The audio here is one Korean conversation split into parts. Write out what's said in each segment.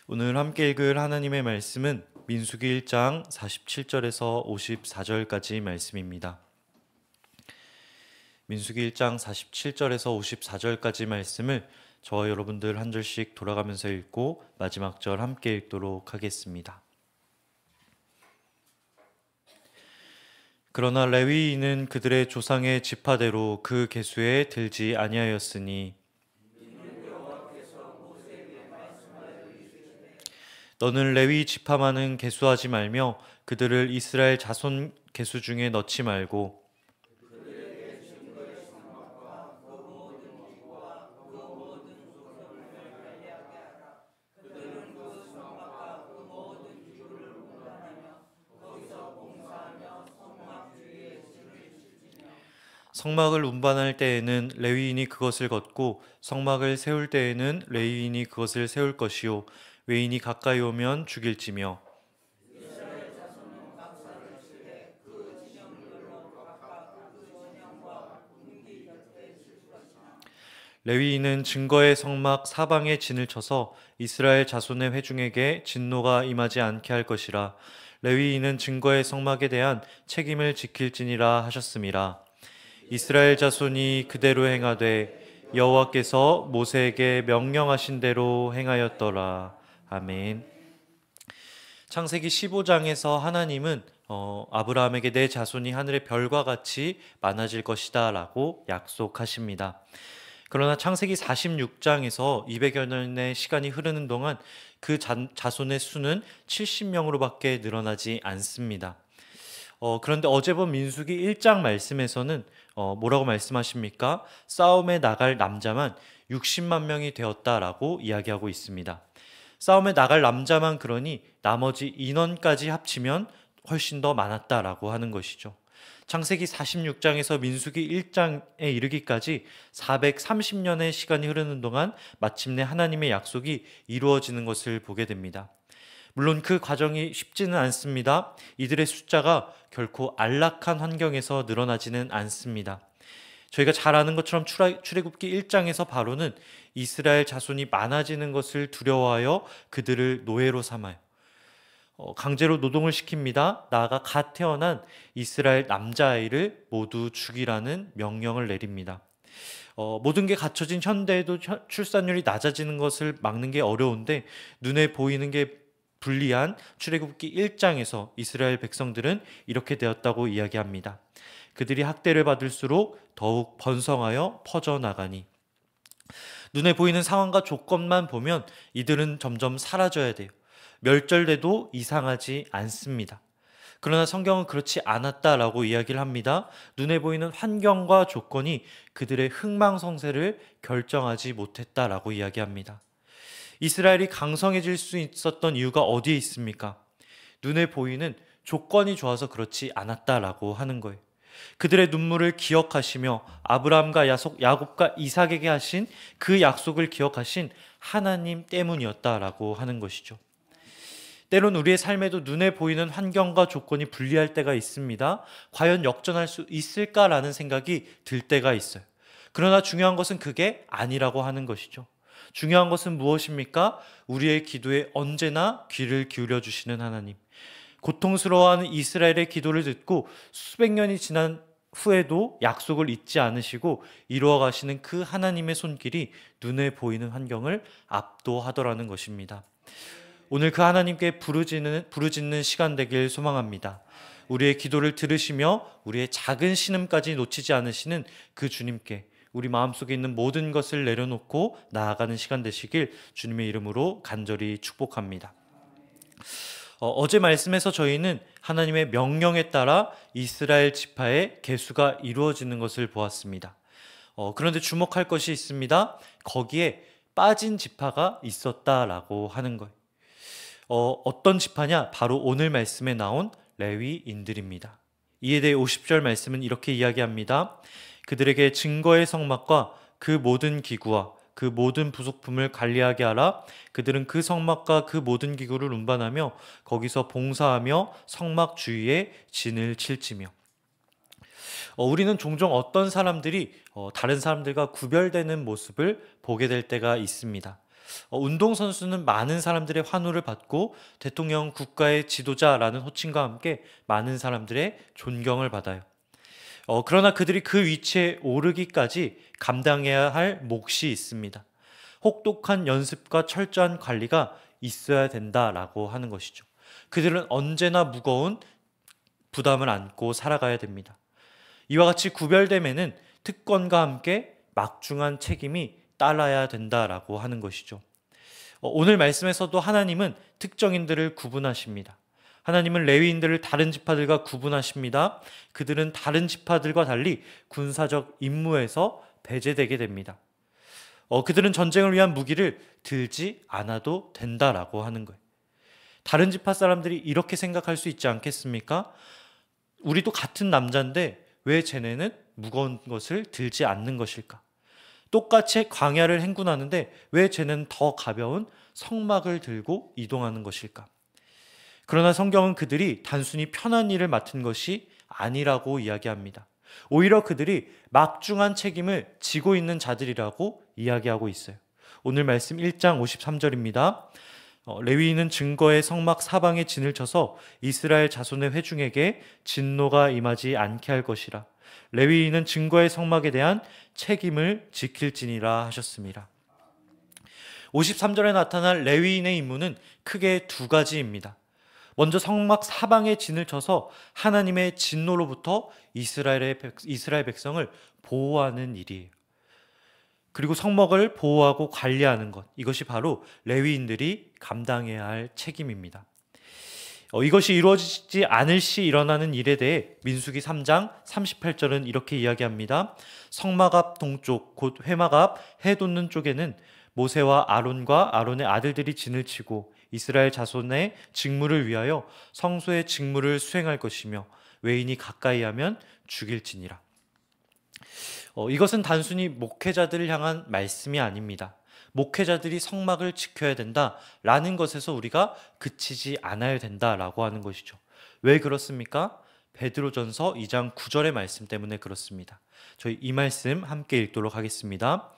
오늘 함께 읽을 하나님의 말씀은 민수기 1장 47절에서 54절까지 말씀입니다. 민수기 1장 47절에서 54절까지 말씀을 저와 여러분들 한 절씩 돌아가면서 읽고 마지막 절 함께 읽도록 하겠습니다. 그러나 레위인은 그들의 조상의 지파대로 그 계수에 들지 아니하였으니 너는 레위 지파만은 계수하지 말며 그들을 이스라엘 자손 계수 중에 넣지 말고 성막을 운반할 때에는 레위인이 그것을 걷고 성막을 세울 때에는 레위인이 그것을 세울 것이요 외인이 가까이 오면 죽일지며 레위인은 증거의 성막 사방에 진을 쳐서 이스라엘 자손의 회중에게 진노가 임하지 않게 할 것이라. 레위인은 증거의 성막에 대한 책임을 지킬지니라 하셨음이라. 이스라엘 자손이 그대로 행하되 여호와께서 모세에게 명령하신 대로 행하였더라. 아멘. 창세기 15장에서 하나님은 아브라함에게 내 자손이 하늘의 별과 같이 많아질 것이다 라고 약속하십니다. 그러나 창세기 46장에서 200여 년의 시간이 흐르는 동안 그 자손의 수는 70명으로밖에 늘어나지 않습니다. 그런데 어제 본 민수기 1장 말씀에서는 뭐라고 말씀하십니까? 싸움에 나갈 남자만 60만 명이 되었다라고 이야기하고 있습니다. 싸움에 나갈 남자만 그러니 나머지 인원까지 합치면 훨씬 더 많았다라고 하는 것이죠. 창세기 46장에서 민수기 1장에 이르기까지 430년의 시간이 흐르는 동안 마침내 하나님의 약속이 이루어지는 것을 보게 됩니다. 물론 그 과정이 쉽지는 않습니다. 이들의 숫자가 결코 안락한 환경에서 늘어나지는 않습니다. 저희가 잘 아는 것처럼 출애굽기 1장에서 바로는 이스라엘 자손이 많아지는 것을 두려워하여 그들을 노예로 삼아요. 강제로 노동을 시킵니다. 나아가 갓 태어난 이스라엘 남자아이를 모두 죽이라는 명령을 내립니다. 모든 게 갖춰진 현대에도 출산율이 낮아지는 것을 막는 게 어려운데 눈에 보이는 게 불리한 출애굽기 1장에서 이스라엘 백성들은 이렇게 되었다고 이야기합니다. 그들이 학대를 받을수록 더욱 번성하여 퍼져나가니 눈에 보이는 상황과 조건만 보면 이들은 점점 사라져야 돼요. 멸절돼도 이상하지 않습니다. 그러나 성경은 그렇지 않았다라고 이야기를 합니다. 눈에 보이는 환경과 조건이 그들의 흥망성쇠를 결정하지 못했다라고 이야기합니다. 이스라엘이 강성해질 수 있었던 이유가 어디에 있습니까? 눈에 보이는 조건이 좋아서 그렇지 않았다라고 하는 거예요. 그들의 눈물을 기억하시며 아브라함과 야곱과 이삭에게 하신 그 약속을 기억하신 하나님 때문이었다라고 하는 것이죠. 때론 우리의 삶에도 눈에 보이는 환경과 조건이 불리할 때가 있습니다. 과연 역전할 수 있을까라는 생각이 들 때가 있어요. 그러나 중요한 것은 그게 아니라고 하는 것이죠. 중요한 것은 무엇입니까? 우리의 기도에 언제나 귀를 기울여 주시는 하나님. 고통스러워하는 이스라엘의 기도를 듣고 수백 년이 지난 후에도 약속을 잊지 않으시고 이루어 가시는 그 하나님의 손길이 눈에 보이는 환경을 압도하더라는 것입니다. 오늘 그 하나님께 부르짖는 시간 되길 소망합니다. 우리의 기도를 들으시며 우리의 작은 신음까지 놓치지 않으시는 그 주님께 우리 마음속에 있는 모든 것을 내려놓고 나아가는 시간 되시길 주님의 이름으로 간절히 축복합니다. 어제 말씀에서 저희는 하나님의 명령에 따라 이스라엘 지파의 계수가 이루어지는 것을 보았습니다. 그런데 주목할 것이 있습니다. 거기에 빠진 지파가 있었다라고 하는 거예요. 어떤 지파냐? 바로 오늘 말씀에 나온 레위인들입니다. 이에 대해 50절 말씀은 이렇게 이야기합니다. 그들에게 증거의 성막과 그 모든 기구와 그 모든 부속품을 관리하게 하라. 그들은 그 성막과 그 모든 기구를 운반하며 거기서 봉사하며 성막 주위에 진을 칠지며. 우리는 종종 어떤 사람들이 다른 사람들과 구별되는 모습을 보게 될 때가 있습니다. 운동선수는 많은 사람들의 환호를 받고 대통령 국가의 지도자라는 호칭과 함께 많은 사람들의 존경을 받아요. 그러나 그들이 그 위치에 오르기까지 감당해야 할 몫이 있습니다. 혹독한 연습과 철저한 관리가 있어야 된다라고 하는 것이죠. 그들은 언제나 무거운 부담을 안고 살아가야 됩니다. 이와 같이 구별됨에는 특권과 함께 막중한 책임이 따라야 된다라고 하는 것이죠. 오늘 말씀에서도 하나님은 특정인들을 구분하십니다. 하나님은 레위인들을 다른 지파들과 구분하십니다. 그들은 다른 지파들과 달리 군사적 임무에서 배제되게 됩니다. 그들은 전쟁을 위한 무기를 들지 않아도 된다라고 하는 거예요. 다른 지파 사람들이 이렇게 생각할 수 있지 않겠습니까? 우리도 같은 남자인데 왜 쟤네는 무거운 것을 들지 않는 것일까? 똑같이 광야를 행군하는데 왜 쟤는 더 가벼운 성막을 들고 이동하는 것일까? 그러나 성경은 그들이 단순히 편한 일을 맡은 것이 아니라고 이야기합니다. 오히려 그들이 막중한 책임을 지고 있는 자들이라고 이야기하고 있어요. 오늘 말씀 1장 53절입니다. 레위인은 증거의 성막 사방에 진을 쳐서 이스라엘 자손의 회중에게 진노가 임하지 않게 할 것이라. 레위인은 증거의 성막에 대한 책임을 지킬지니라 하셨습니다. 53절에 나타난 레위인의 임무는 크게 두 가지입니다. 먼저 성막 사방에 진을 쳐서 하나님의 진노로부터 이스라엘 백성을 보호하는 일이에요. 그리고 성막을 보호하고 관리하는 것, 이것이 바로 레위인들이 감당해야 할 책임입니다. 이것이 이루어지지 않을 시 일어나는 일에 대해 민수기 3장 38절은 이렇게 이야기합니다. 성막 앞 동쪽 곧 회막 앞 해 돋는 쪽에는 모세와 아론과 아론의 아들들이 진을 치고 이스라엘 자손의 직무를 위하여 성소의 직무를 수행할 것이며 외인이 가까이 하면 죽일지니라. 이것은 단순히 목회자들을 향한 말씀이 아닙니다. 목회자들이 성막을 지켜야 된다라는 것에서 우리가 그치지 않아야 된다라고 하는 것이죠. 왜 그렇습니까? 베드로전서 2장 9절의 말씀 때문에 그렇습니다. 저희 이 말씀 함께 읽도록 하겠습니다.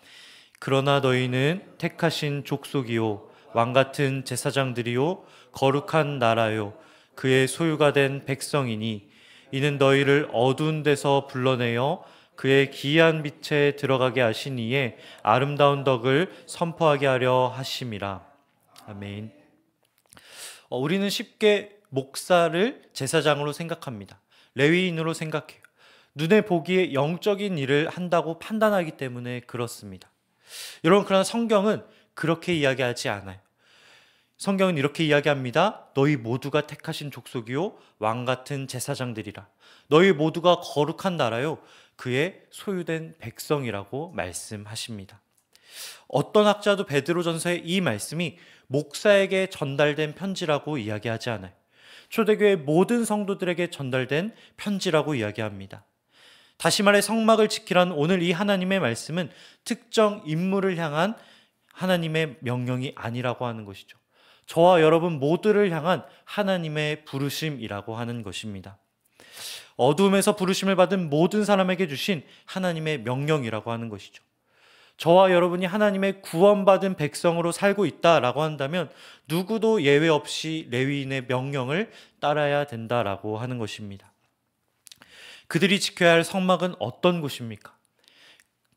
그러나 너희는 택하신 족속이요 왕같은 제사장들이요 거룩한 나라요 그의 소유가 된 백성이니 이는 너희를 어두운 데서 불러내어 그의 기이한 빛에 들어가게 하신 이의 아름다운 덕을 선포하게 하려 하심이라. 아멘. 우리는 쉽게 목사를 제사장으로 생각합니다. 레위인으로 생각해요. 눈에 보기에 영적인 일을 한다고 판단하기 때문에 그렇습니다. 여러분, 그러나 성경은 그렇게 이야기하지 않아요. 성경은 이렇게 이야기합니다. 너희 모두가 택하신 족속이요 왕같은 제사장들이라. 너희 모두가 거룩한 나라요 그의 소유된 백성이라고 말씀하십니다. 어떤 학자도 베드로전서의 이 말씀이 목사에게 전달된 편지라고 이야기하지 않아요. 초대교회 모든 성도들에게 전달된 편지라고 이야기합니다. 다시 말해 성막을 지키라는 오늘 이 하나님의 말씀은 특정 인물을 향한 하나님의 명령이 아니라고 하는 것이죠. 저와 여러분 모두를 향한 하나님의 부르심이라고 하는 것입니다. 어둠에서 부르심을 받은 모든 사람에게 주신 하나님의 명령이라고 하는 것이죠. 저와 여러분이 하나님의 구원받은 백성으로 살고 있다라고 한다면 누구도 예외 없이 레위인의 명령을 따라야 된다라고 하는 것입니다. 그들이 지켜야 할 성막은 어떤 곳입니까?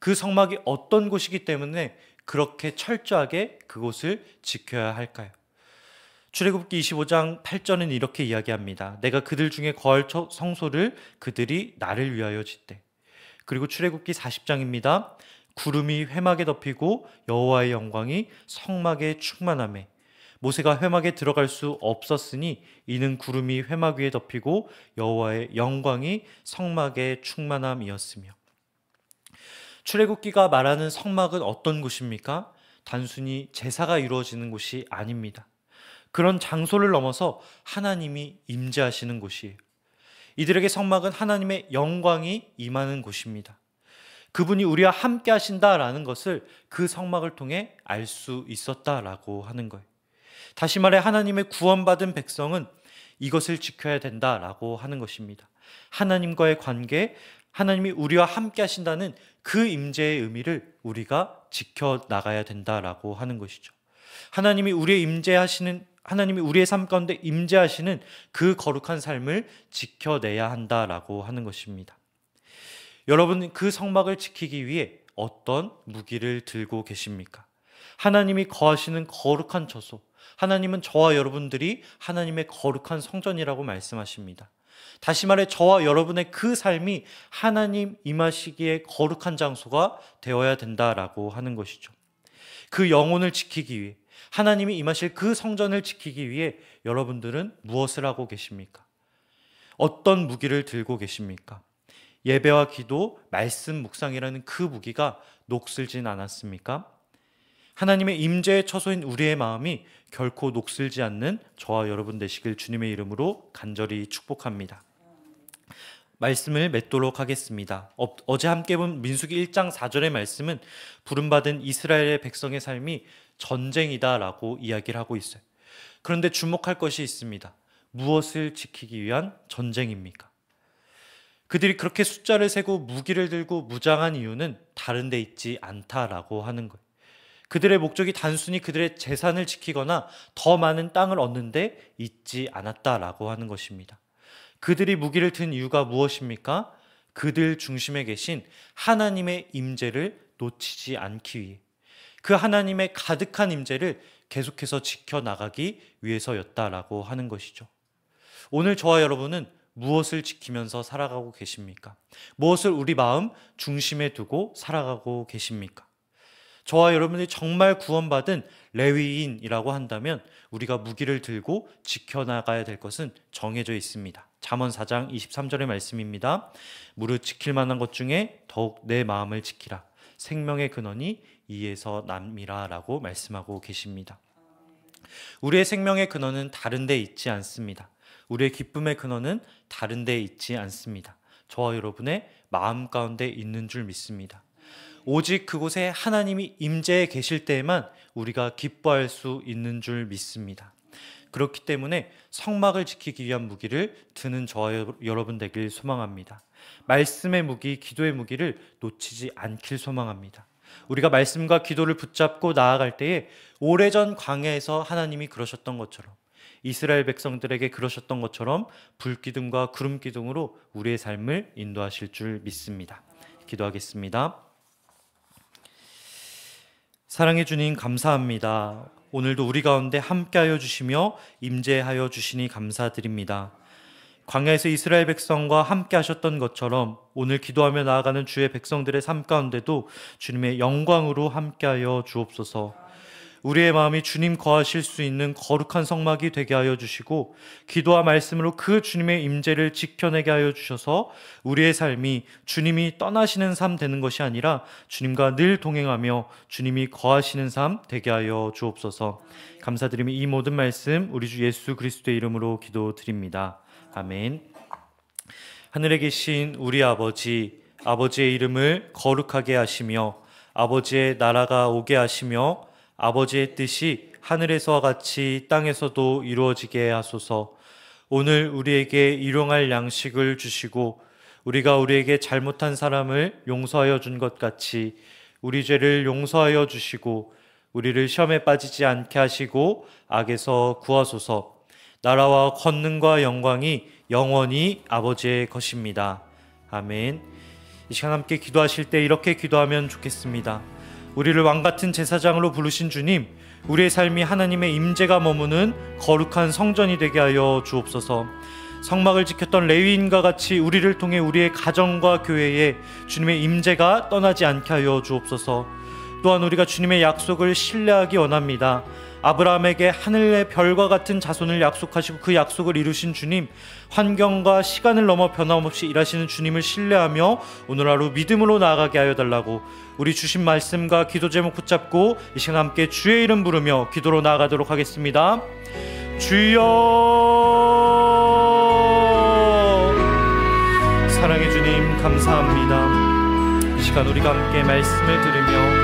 그 성막이 어떤 곳이기 때문에 그렇게 철저하게 그곳을 지켜야 할까요? 출애굽기 25장 8절은 이렇게 이야기합니다. 내가 그들 중에 거할 성소를 그들이 나를 위하여 짓되. 그리고 출애굽기 40장입니다. 구름이 회막에 덮이고 여호와의 영광이 성막에 충만하매 모세가 회막에 들어갈 수 없었으니 이는 구름이 회막 위에 덮이고 여호와의 영광이 성막에 충만함이었으며. 출애굽기가 말하는 성막은 어떤 곳입니까? 단순히 제사가 이루어지는 곳이 아닙니다. 그런 장소를 넘어서 하나님이 임재하시는 곳이에요. 이들에게 성막은 하나님의 영광이 임하는 곳입니다. 그분이 우리와 함께 하신다라는 것을 그 성막을 통해 알 수 있었다라고 하는 거예요. 다시 말해 하나님의 구원받은 백성은 이것을 지켜야 된다라고 하는 것입니다. 하나님과의 관계, 하나님이 우리와 함께 하신다는 그 임재의 의미를 우리가 지켜나가야 된다라고 하는 것이죠. 하나님이 우리의 삶 가운데 임재하시는 그 거룩한 삶을 지켜내야 한다라고 하는 것입니다. 여러분, 그 성막을 지키기 위해 어떤 무기를 들고 계십니까? 하나님이 거하시는 거룩한 처소, 하나님은 저와 여러분들이 하나님의 거룩한 성전이라고 말씀하십니다. 다시 말해 저와 여러분의 그 삶이 하나님 임하시기에 거룩한 장소가 되어야 된다라고 하는 것이죠. 그 영혼을 지키기 위해, 하나님이 임하실 그 성전을 지키기 위해 여러분들은 무엇을 하고 계십니까? 어떤 무기를 들고 계십니까? 예배와 기도, 말씀 묵상이라는 그 무기가 녹슬진 않았습니까? 하나님의 임재의 처소인 우리의 마음이 결코 녹슬지 않는 저와 여러분 되시길 주님의 이름으로 간절히 축복합니다. 말씀을 맺도록 하겠습니다. 어제 함께 본 민수기 1장 4절의 말씀은 부름받은 이스라엘의 백성의 삶이 전쟁이다라고 이야기를 하고 있어요. 그런데 주목할 것이 있습니다. 무엇을 지키기 위한 전쟁입니까? 그들이 그렇게 숫자를 세고 무기를 들고 무장한 이유는 다른 데 있지 않다라고 하는 거예요. 그들의 목적이 단순히 그들의 재산을 지키거나 더 많은 땅을 얻는 데 있지 않았다라고 하는 것입니다. 그들이 무기를 든 이유가 무엇입니까? 그들 중심에 계신 하나님의 임재를 놓치지 않기 위해, 그 하나님의 가득한 임재를 계속해서 지켜나가기 위해서였다라고 하는 것이죠. 오늘 저와 여러분은 무엇을 지키면서 살아가고 계십니까? 무엇을 우리 마음 중심에 두고 살아가고 계십니까? 저와 여러분이 정말 구원받은 레위인이라고 한다면 우리가 무기를 들고 지켜나가야 될 것은 정해져 있습니다. 잠언 4장 23절의 말씀입니다. 무릇 지킬 만한 것 중에 더욱 내 마음을 지키라. 생명의 근원이 이에서 남이라 라고 말씀하고 계십니다. 우리의 생명의 근원은 다른 데 있지 않습니다. 우리의 기쁨의 근원은 다른 데 있지 않습니다. 저와 여러분의 마음 가운데 있는 줄 믿습니다. 오직 그곳에 하나님이 임재해 계실 때에만 우리가 기뻐할 수 있는 줄 믿습니다. 그렇기 때문에 성막을 지키기 위한 무기를 드는 저와 여러분 되길 소망합니다. 말씀의 무기, 기도의 무기를 놓치지 않길 소망합니다. 우리가 말씀과 기도를 붙잡고 나아갈 때에 오래전 광야에서 하나님이 그러셨던 것처럼, 이스라엘 백성들에게 그러셨던 것처럼 불기둥과 구름기둥으로 우리의 삶을 인도하실 줄 믿습니다. 기도하겠습니다. 사랑해 주님 감사합니다. 오늘도 우리 가운데 함께하여 주시며 임재하여 주시니 감사드립니다. 광야에서 이스라엘 백성과 함께 하셨던 것처럼 오늘 기도하며 나아가는 주의 백성들의 삶 가운데도 주님의 영광으로 함께하여 주옵소서. 우리의 마음이 주님 거하실 수 있는 거룩한 성막이 되게 하여 주시고 기도와 말씀으로 그 주님의 임재를 지켜내게 하여 주셔서 우리의 삶이 주님이 떠나시는 삶 되는 것이 아니라 주님과 늘 동행하며 주님이 거하시는 삶 되게 하여 주옵소서. 감사드리며 이 모든 말씀 우리 주 예수 그리스도의 이름으로 기도드립니다. 아멘. 하늘에 계신 우리 아버지, 아버지의 이름을 거룩하게 하시며 아버지의 나라가 오게 하시며 아버지의 뜻이 하늘에서와 같이 땅에서도 이루어지게 하소서. 오늘 우리에게 일용할 양식을 주시고 우리가 우리에게 잘못한 사람을 용서하여 준 것 같이 우리 죄를 용서하여 주시고 우리를 시험에 빠지지 않게 하시고 악에서 구하소서. 나라와 권능과 영광이 영원히 아버지의 것입니다. 아멘. 이 시간 함께 기도하실 때 이렇게 기도하면 좋겠습니다. 우리를 왕같은 제사장으로 부르신 주님, 우리의 삶이 하나님의 임재가 머무는 거룩한 성전이 되게 하여 주옵소서. 성막을 지켰던 레위인과 같이 우리를 통해 우리의 가정과 교회에 주님의 임재가 떠나지 않게 하여 주옵소서. 또한 우리가 주님의 약속을 신뢰하기 원합니다. 아브라함에게 하늘의 별과 같은 자손을 약속하시고 그 약속을 이루신 주님, 환경과 시간을 넘어 변함없이 일하시는 주님을 신뢰하며 오늘 하루 믿음으로 나아가게 하여 달라고 우리 주신 말씀과 기도 제목 붙잡고 이 시간 함께 주의 이름 부르며 기도로 나아가도록 하겠습니다. 주여, 사랑의 주님 감사합니다. 이 시간 우리가 함께 말씀을 들으며